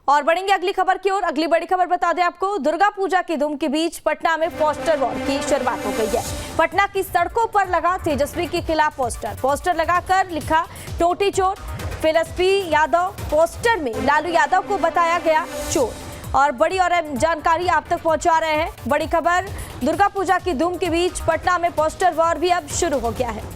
और बढ़ेंगे अगली खबर की ओर। अगली बड़ी खबर बता दें आपको, दुर्गा पूजा की धूम के बीच पटना में पोस्टर वॉर की शुरुआत हो गई है। पटना की सड़कों पर लगा तेजस्वी के खिलाफ पोस्टर लगाकर लिखा टोटी चोर, फिलिस्पी यादव। पोस्टर में लालू यादव को बताया गया चोर। और बड़ी और जानकारी आप तक पहुंचा रहे हैं। बड़ी खबर, दुर्गा पूजा की धूम के बीच पटना में पोस्टर वॉर भी अब शुरू हो गया है।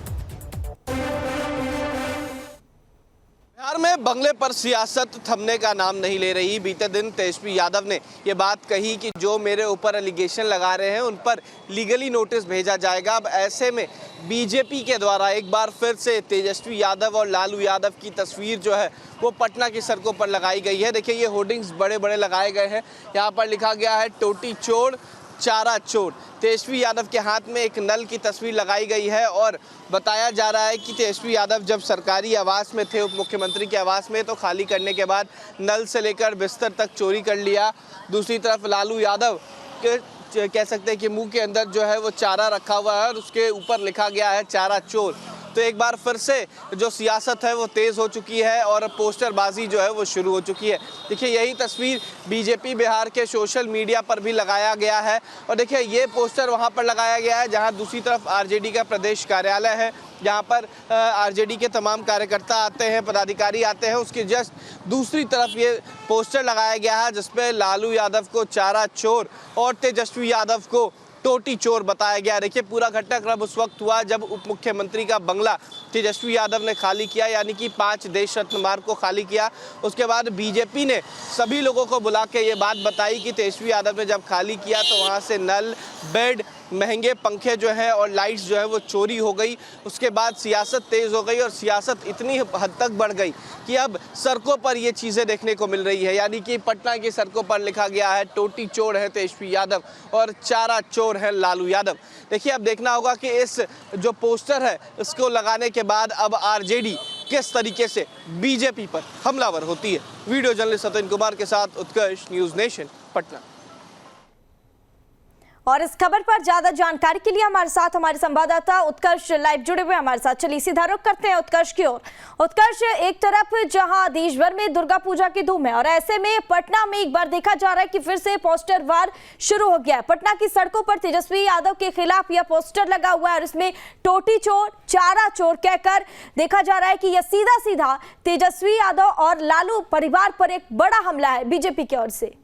बिहार में बंगले पर सियासत थमने का नाम नहीं ले रही। बीते दिन तेजस्वी यादव ने ये बात कही कि जो मेरे ऊपर एलिगेशन लगा रहे हैं उन पर लीगली नोटिस भेजा जाएगा। अब ऐसे में बीजेपी के द्वारा एक बार फिर से तेजस्वी यादव और लालू यादव की तस्वीर जो है वो पटना की सड़कों पर लगाई गई है। देखिए, ये होर्डिंग्स बड़े बड़े लगाए गए हैं। यहाँ पर लिखा गया है टोटी चोर चारा चोर। तेजस्वी यादव के हाथ में एक नल की तस्वीर लगाई गई है और बताया जा रहा है कि तेजस्वी यादव जब सरकारी आवास में थे, उप मुख्यमंत्री के आवास में, तो खाली करने के बाद नल से लेकर बिस्तर तक चोरी कर लिया। दूसरी तरफ लालू यादव के कह सकते हैं कि मुंह के अंदर जो है वो चारा रखा हुआ है और उसके ऊपर लिखा गया है चारा चोर। तो एक बार फिर से जो सियासत है वो तेज़ हो चुकी है और पोस्टरबाजी जो है वो शुरू हो चुकी है। देखिए, यही तस्वीर बीजेपी बिहार के सोशल मीडिया पर भी लगाया गया है। और देखिए, ये पोस्टर वहाँ पर लगाया गया है जहाँ दूसरी तरफ आरजेडी का प्रदेश कार्यालय है, जहाँ पर आरजेडी के तमाम कार्यकर्ता आते हैं, पदाधिकारी आते हैं। उसके जस्ट दूसरी तरफ ये पोस्टर लगाया गया है जिसपे लालू यादव को चारा चोर और तेजस्वी यादव को टोटी चोर बताया गया। देखिए, पूरा घटनाक्रम उस वक्त हुआ जब उप मुख्यमंत्री का बंगला तेजस्वी यादव ने खाली किया, यानी कि 5 देश रत्न मार्ग को खाली किया। उसके बाद बीजेपी ने सभी लोगों को बुला के ये बात बताई कि तेजस्वी यादव ने जब खाली किया तो वहाँ से नल, बेड, महंगे पंखे जो हैं और लाइट्स जो है वो चोरी हो गई। उसके बाद सियासत तेज़ हो गई और सियासत इतनी हद तक बढ़ गई कि अब सड़कों पर ये चीज़ें देखने को मिल रही है। यानी कि पटना की सड़कों पर लिखा गया है टोटी चोर है तेजस्वी यादव और चारा चोर है लालू यादव। देखिए, अब देखना होगा कि इस जो पोस्टर है इसको लगाने के बाद अब आरजेडी किस तरीके से बीजेपी पर हमलावर होती है। वीडियो जर्नलिस्ट सत्यन कुमार के साथ उत्कर्ष, न्यूज़ नेशन, पटना। और इस खबर पर ज्यादा जानकारी के लिए हमारे साथ हमारे संवाददाता उत्कर्ष लाइव जुड़े हुए हमारे साथ। चलिए सीधा रुख करते हैं उत्कर्ष की ओर। उत्कर्ष, एक तरफ जहां देश भर में दुर्गा पूजा की धूम है और ऐसे में पटना में एक बार देखा जा रहा है कि फिर से पोस्टर वार शुरू हो गया है। पटना की सड़कों पर तेजस्वी यादव के खिलाफ यह पोस्टर लगा हुआ है और इसमें टोटी चोर, चारा चोर कहकर देखा जा रहा है कि यह सीधा सीधा तेजस्वी यादव और लालू परिवार पर एक बड़ा हमला है बीजेपी की ओर से।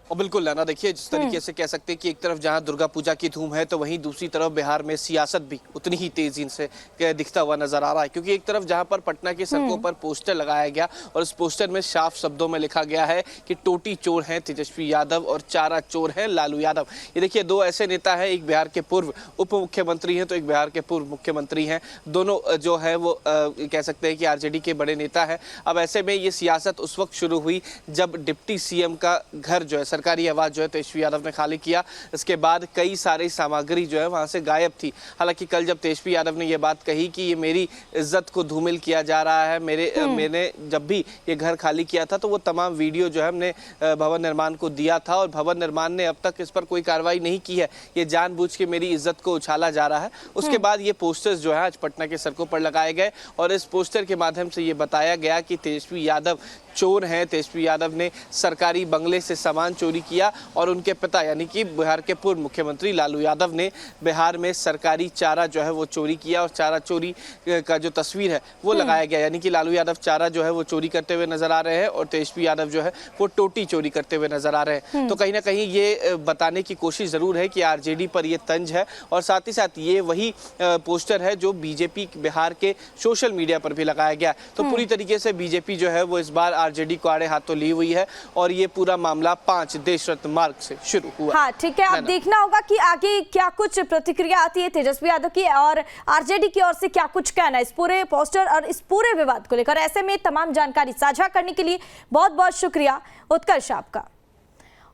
और बिल्कुल लाना, देखिए जिस तरीके से कह सकते हैं कि एक तरफ जहां दुर्गा पूजा की धूम है तो वहीं दूसरी तरफ बिहार में सियासत भी उतनी ही तेजी से दिखता हुआ नजर आ रहा है। क्योंकि एक तरफ जहां पर पटना की सड़कों पर पोस्टर लगाया गया और उस पोस्टर में साफ शब्दों में लिखा गया है कि टोटी चोर हैं तेजस्वी यादव और चारा चोर हैं लालू यादव। ये देखिए, दो ऐसे नेता हैं, एक बिहार के पूर्व उप मुख्यमंत्री हैं तो एक बिहार के पूर्व मुख्यमंत्री हैं। दोनों जो है वो कह सकते हैं कि आरजेडी के बड़े नेता हैं। अब ऐसे में ये सियासत उस वक्त शुरू हुई जब डिप्टी सीएम का घर जो है, सरकारी आवास जो है, तेजस्वी यादव ने खाली किया। इसके बाद कई सारी सामग्री जो है वहां से गायब थी। हालांकि कल जब तेजस्वी यादव ने यह बात कही कि ये मेरी इज्जत को धूमिल किया जा रहा है, मैंने जब भी ये घर खाली किया था तो वो तमाम वीडियो जो है हमने भवन निर्माण को दिया था और भवन निर्माण ने अब तक इस पर कोई कार्रवाई नहीं की है, ये जानबूझ के मेरी इज्जत को उछाला जा रहा है। उसके बाद ये पोस्टर्स जो है आज पटना के सड़कों पर लगाए गए और इस पोस्टर के माध्यम से ये बताया गया कि तेजस्वी यादव चोर हैं। तेजस्वी यादव ने सरकारी बंगले से सामान चोरी किया और उनके पिता यानी कि बिहार के पूर्व मुख्यमंत्री लालू यादव ने बिहार में सरकारी चारा जो है वो चोरी किया और चारा चोरी का जो तस्वीर है वो लगाया गया। यानी कि लालू यादव चारा जो है वो चोरी करते हुए नजर आ रहे हैं और तेजस्वी यादव जो है वो टोटी चोरी करते हुए नजर आ रहे हैं। तो कहीं ना कहीं ये बताने की कोशिश जरूर है कि आरजेडी पर ये तंज है और साथ ही साथ ये वही पोस्टर है जो बीजेपी बिहार के सोशल मीडिया पर भी लगाया गया। तो पूरी तरीके से बीजेपी जो है वो इस बार आरजेडी को आड़े हाथों ली हुई है और ये पूरा मामला 5 देश रत्न मार्ग से शुरू हुआ। हाँ, ठीक है। अब देखना होगा कि आगे क्या कुछ प्रतिक्रिया आती है तेजस्वी यादव की और आरजेडी की ओर से क्या कुछ कहना है इस पूरे पोस्टर और इस पूरे विवाद को लेकर। ऐसे में तमाम जानकारी साझा करने के लिए बहुत बहुत शुक्रिया उत्कर्ष आपका।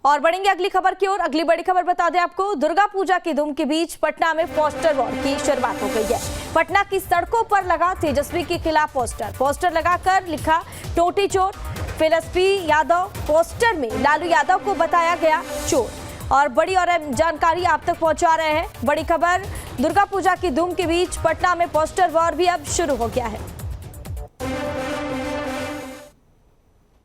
और बढ़ेंगे अगली खबर की ओर। अगली बड़ी खबर बता दें आपको, दुर्गा पूजा की धूम के बीच पटना में पोस्टर वॉर की शुरुआत हो गई है। पटना की सड़कों पर लगा तेजस्वी के खिलाफ पोस्टर लगाकर लिखा टोटी चोर, फिलिस्पी यादव। पोस्टर में लालू यादव को बताया गया चोर। और बड़ी और जानकारी आप तक पहुंचा रहे हैं। बड़ी खबर, दुर्गा पूजा की धूम के बीच पटना में पोस्टर वॉर भी अब शुरू हो गया है।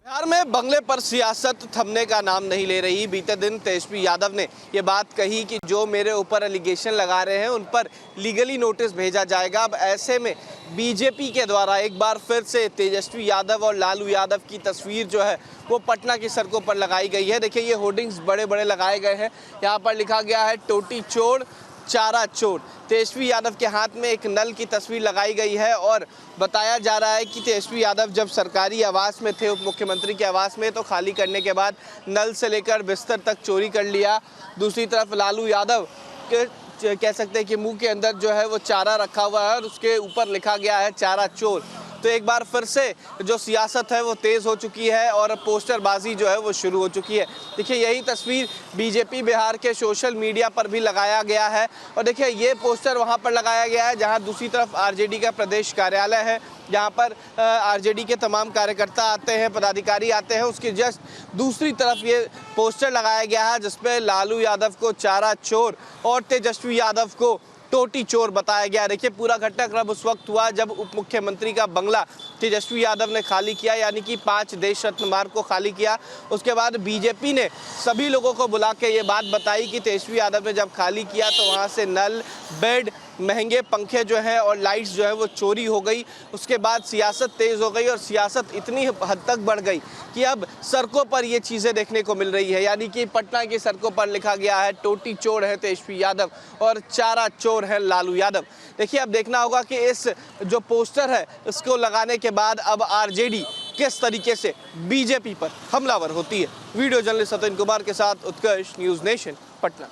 बिहार में बंगले पर सियासत थमने का नाम नहीं ले रही। बीते दिन तेजस्वी यादव ने ये बात कही कि जो मेरे ऊपर एलिगेशन लगा रहे हैं उन पर लीगली नोटिस भेजा जाएगा। अब ऐसे में बीजेपी के द्वारा एक बार फिर से तेजस्वी यादव और लालू यादव की तस्वीर जो है वो पटना की सड़कों पर लगाई गई है। देखिए, ये होर्डिंग्स बड़े बड़े लगाए गए हैं। यहाँ पर लिखा गया है टोटी चोर चारा चोर। तेजस्वी यादव के हाथ में एक नल की तस्वीर लगाई गई है और बताया जा रहा है कि तेजस्वी यादव जब सरकारी आवास में थे, उप मुख्यमंत्री के आवास में, तो खाली करने के बाद नल से लेकर बिस्तर तक चोरी कर लिया। दूसरी तरफ लालू यादव के कह सकते हैं कि मुंह के अंदर जो है वो चारा रखा हुआ है और उसके ऊपर लिखा गया है चारा चोर। तो एक बार फिर से जो सियासत है वो तेज़ हो चुकी है और पोस्टरबाजी जो है वो शुरू हो चुकी है। देखिए, यही तस्वीर बीजेपी बिहार के सोशल मीडिया पर भी लगाया गया है और देखिए ये पोस्टर वहां पर लगाया गया है जहां दूसरी तरफ आरजेडी का प्रदेश कार्यालय है, जहां पर आरजेडी के तमाम कार्यकर्ता आते हैं, पदाधिकारी आते हैं। उसकी जस्ट दूसरी तरफ ये पोस्टर लगाया गया है जिसपे लालू यादव को चारा चोर और तेजस्वी यादव को टोटी चोर बताया गया। देखिए, पूरा घटनाक्रम उस वक्त हुआ जब उप मुख्यमंत्री का बंगला तेजस्वी यादव ने खाली किया, यानी कि 5 देश रत्न मार्ग को खाली किया। उसके बाद बीजेपी ने सभी लोगों को बुला के ये बात बताई कि तेजस्वी यादव ने जब खाली किया तो वहाँ से नल, बेड, महंगे पंखे जो हैं और लाइट्स जो है वो चोरी हो गई। उसके बाद सियासत तेज़ हो गई और सियासत इतनी हद तक बढ़ गई कि अब सड़कों पर ये चीज़ें देखने को मिल रही है। यानी कि पटना की सड़कों पर लिखा गया है टोटी चोर है तेजस्वी यादव और चारा चोर है लालू यादव। देखिए, अब देखना होगा कि इस जो पोस्टर है इसको लगाने के बाद अब आरजेडी किस तरीके से बीजेपी पर हमलावर होती है। वीडियो जर्नलिस्ट सत्यन कुमार के साथ उत्कर्ष, न्यूज़ नेशन, पटना।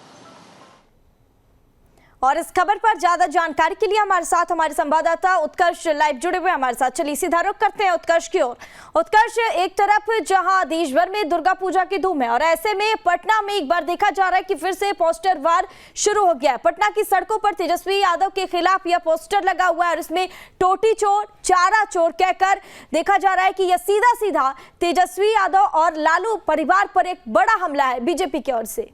और इस खबर पर ज्यादा जानकारी के लिए हमारे साथ हमारे संवाददाता उत्कर्ष लाइव जुड़े हुए हमारे साथ। चलिए सीधा रुख करते हैं उत्कर्ष की ओर। उत्कर्ष, एक तरफ जहां देश भर में दुर्गा पूजा की धूम है और ऐसे में पटना में एक बार देखा जा रहा है कि फिर से पोस्टर वार शुरू हो गया है। पटना की सड़कों पर तेजस्वी यादव के खिलाफ यह पोस्टर लगा हुआ है और इसमें टोटी चोर, चारा चोर कहकर देखा जा रहा है कि यह सीधा सीधा तेजस्वी यादव और लालू परिवार पर एक बड़ा हमला है बीजेपी की ओर से।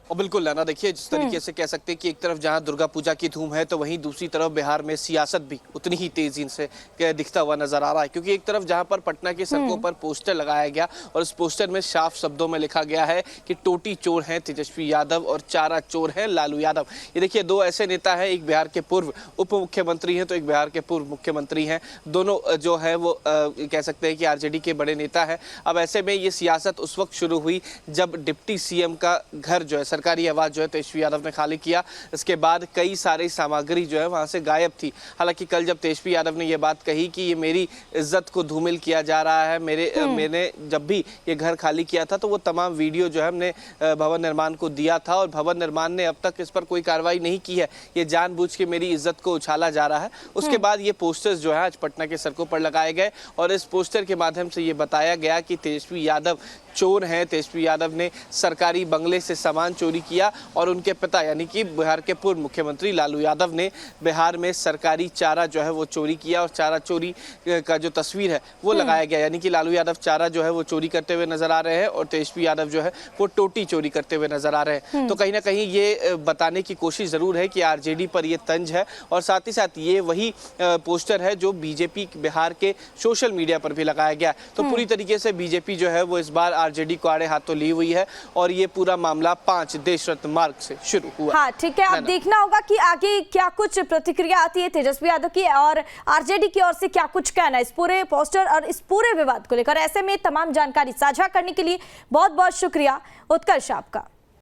और बिल्कुल लाना, देखिए जिस तरीके से कह सकते हैं कि एक तरफ जहां दुर्गा पूजा की धूम है तो वहीं दूसरी तरफ बिहार में सियासत भी उतनी ही तेजी से दिखता हुआ नजर आ रहा है। क्योंकि एक तरफ जहां पर पटना की सड़कों पर पोस्टर लगाया गया और उस पोस्टर में साफ शब्दों में लिखा गया है कि टोटी चोर हैं तेजस्वी यादव और चारा चोर हैं लालू यादव। ये देखिए, दो ऐसे नेता हैं, एक बिहार के पूर्व उप मुख्यमंत्री हैं तो एक बिहार के पूर्व मुख्यमंत्री हैं। दोनों जो है वो कह सकते हैं कि आरजेडी के बड़े नेता हैं। अब ऐसे में ये सियासत उस वक्त शुरू हुई जब डिप्टी सीएम का घर जो है, सरकारी आवास जो है, तेजस्वी यादव ने खाली किया। इसके बाद कई सारी सामग्री जो है वहां से गायब थी। हालांकि कल जब तेजस्वी यादव ने यह बात कही कि ये मेरी इज्जत को धूमिल किया जा रहा है, मैंने जब भी ये घर खाली किया था तो वो तमाम वीडियो जो है हमने भवन निर्माण को दिया था और भवन निर्माण ने अब तक इस पर कोई कार्रवाई नहीं की है, ये जानबूझ के मेरी इज्जत को उछाला जा रहा है। उसके बाद ये पोस्टर्स जो है आज पटना के सड़कों पर लगाए गए और इस पोस्टर के माध्यम से ये बताया गया कि तेजस्वी यादव चोर हैं। तेजस्वी यादव ने सरकारी बंगले से सामान चोरी किया और उनके पिता यानी कि बिहार के पूर्व मुख्यमंत्री लालू यादव ने बिहार में सरकारी चारा जो है वो चोरी किया और चारा चोरी का जो तस्वीर है वो लगाया गया। यानी कि लालू यादव चारा जो है वो चोरी करते हुए नजर आ रहे हैं और तेजस्वी यादव जो है वो टोटी चोरी करते हुए नजर आ रहे हैं। तो कहीं ना कहीं ये बताने की कोशिश जरूर है कि आरजेडी पर ये तंज है और साथ ही साथ ये वही पोस्टर है जो बीजेपी बिहार के सोशल मीडिया पर भी लगाया गया। तो पूरी तरीके से बीजेपी जो है वो इस बार आरजेडी को आड़े हाथों ली हुई है और ये पूरा मामला 5 देश रत्न मार्ग से शुरू हुआ। हाँ, ठीक है। अब देखना होगा कि आगे क्या कुछ प्रतिक्रिया आती है तेजस्वी यादव की और आरजेडी की ओर से क्या कुछ कहना है इस पूरे पोस्टर और इस पूरे विवाद को लेकर। ऐसे में तमाम जानकारी साझा करने के लिए बहुत बहुत शुक्रिया उत्कर्ष आपका।